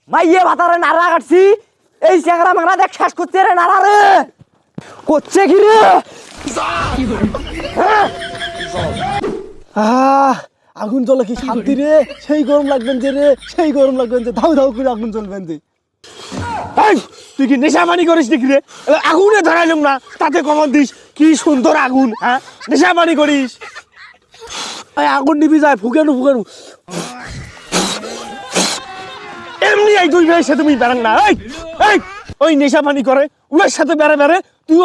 মাইয়ে ভাতারে নাড়া কাটছি এই চ্যাংরা মাংরা দেখ শেষ করছে রে নাড়া রে করছে কি রে আগুন জ্বলে কি শান্তি রে সেই গরম লাগবেন যে রে সেই গরম লাগবেন যে ধাউ ধাউ করে আগুন জ্বলবেন যে তুই কি নেশাপানি করিস নাকি রে আগুনে ধরাইলাম না তাতে কমন দিস কি সুন্দর আগুন হ্যাঁ নেশাপানি করিস আগুন নিবি যায় ফুকেনু এমনি এই দুই ভাইয়ের সাথে তুমি বেড়ান না ওই নেশাপানি করে ওর সাথে বেড়ে তুই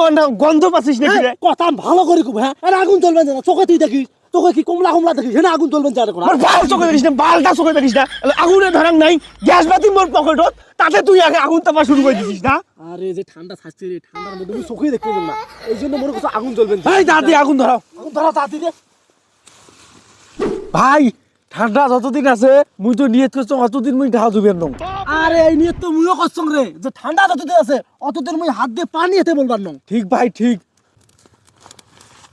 গন্ধ পাচ্ছিস নাকি রে কথা ভালো করে খুব হ্যাঁ আগুন জ্বলবেন না চোখে তুই দেখিস তোকে কি কমলা দেখিস না আগুন জ্বলবেন যা দেখো বাল চোখে দেখিস না বালটা চোখে দেখিস না আগুনে ধরান নাই গ্যাস বাতি মোর পকেটত তাতে তুই আগে আগুন তাপা শুরু করে দিছিস না আরে যে ঠান্ডা থাকছে রে ঠান্ডার মধ্যে তুমি চোখেই দেখতে না এই জন্য মনে করছো আগুন জ্বলবেন এই দাদি আগুন ধরাও তাড়াতাড়ি রে ভাই ঠান্ডা যতদিন আছে মুই তো নিয়ত করছো অতদিন মুই ঘা ধুবেন নং আরে এই নিয়ে তো মুইও করছং রে যে ঠান্ডা যতদিন আছে অতদিন মুই হাত দিয়ে পানি এতে বলবার নং ঠিক ভাই ঠিক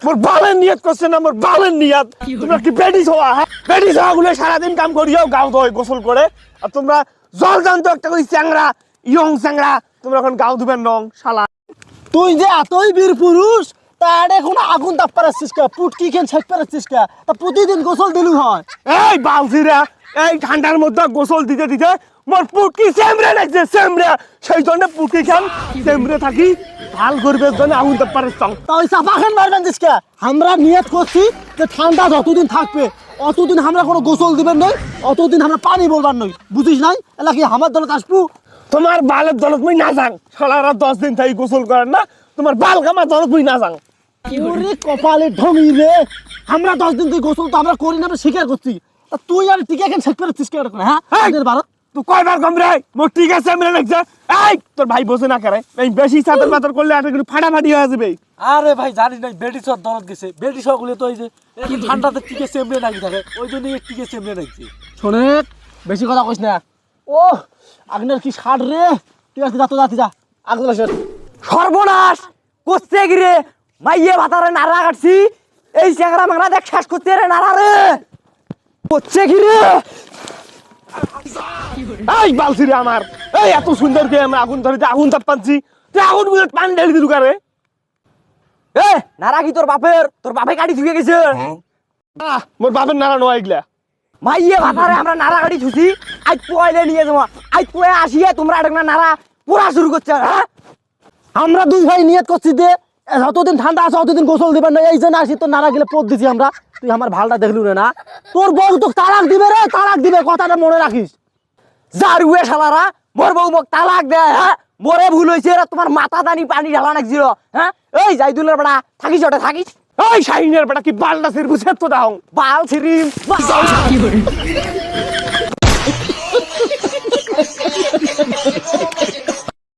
মোর বালের নিয়ত করছে না মোর বালের নিয়ত তোমরা কি বেডিস হওয়া বেডিস হওয়া গুলো সারাদিন কাম করিও গাও ধোয় গোসল করে আর তোমরা জল জানতো একটা ওই চ্যাংরা ইয়ং চ্যাংরা তোমরা এখন গাও ধুবেন নং শালা তুই যে এতই বীর পুরুষ তার এখন আগুন তাপ পারাচ্ছিস কা পুটকি খেন শেষ পারাচ্ছিস কা তা প্রতিদিন গোসল দিলু হয় এই বালছিরা এই ঠান্ডার মধ্যে গোসল দিতে দিতে মোর পুটকি সেমরে লাগছে সেমরে সেই জন্য পুটকি খান সেমরে থাকি ভাল করবে জন্য আগুন তাপ পারাচ্ছং তা ওই চাপা খান মারবেন দিস কা আমরা নিয়ত করছি যে ঠান্ডা যতদিন থাকবে অতদিন আমরা কোনো গোসল দিবেন নই অতদিন আমরা পানি বলবার নই বুঝিস নাই এলা কি আমার দলত আসবো তোমার বালের দলত মুই না যাং শালারা 10 দিন থাকি গোসল করেন না তোমার বাল কামার দলত মুই না যাং ওরে কপালে ঢমি রে আমরা 10 দিন তুই গোসল তো আমরা করি না আমরা স্বীকার করছি তা তুই আর টিকে কেন শেষ পারাচ্ছিস কা হ্যাঁ আমাদের ভারত তুই কয়বার কম রে মোর ঠিক আছে এমরে লাগছে এই তোর ভাই বসে না করে এই বেশি চাদর পাতর করলে আর একটু ফাটাফাটি হয়ে যাবে আরে ভাই জানিস না বেডিসর দরদ গেছে বেডিসর গুলো তো ওই যে কি ঠান্ডাতে টিকে সেমরে লাগি থাকে ওই জন্য টিকে সেমরে লাগছে শোনে বেশি কথা কইস না ও আগনের কি শার্ট রে ঠিক আছে যাতে যা আগলা শার্ট সর্বনাশ করছে কি রে মাইয়ে ভাতারে নাড়া কাটছি এই চ্যাংরা মাংরা দেখ শেষ করছে রে নাড়া রে করছে কি রে এই বালছি রে আমার এই এত সুন্দর করে আমরা আগুন ধরে আগুন তাপ পাচ্ছি তুই আগুন বুঝে পানি ঢেলে দিলু কারে এ নাড়া কি তোর বাপে গাড়ি ধুয়ে গেছে মোর বাপের নাড়া নয় এগুলা মাইয়ে ভাতারে আমরা নাড়া গাড়ি ধুছি আজ পোয়াইলে নিয়ে যাবো আজ পোয়া আসিয়ে তোমরা একটা নাড়া পুরা শুরু করছে হ্যাঁ আমরা দুই ভাই নিয়ত করছি যে যতদিন ঠান্ডা আছে ততদিন গোসল দিবেন না এই জন্য আসি তোর নাড়া গেলে পদ দিছি আমরা তুই আমার ভালটা দেখলু রে না তোর বউ তো তালাক দিবে রে তালাক দিবে কথাটা মনে রাখিস জারুয়ে শালারা মোর বউ মোক তালাক দেয় হ্যাঁ মোরে ভুল হয়েছে তোমার মাথা দানি পানি ঢালা নাকছিল হ্যাঁ এই জাইদুলের বেড়া থাকিস ওটা থাকিস এই শাহিনের বেটা কি বালটা সিরবু সেত দাও বাল ছিরিম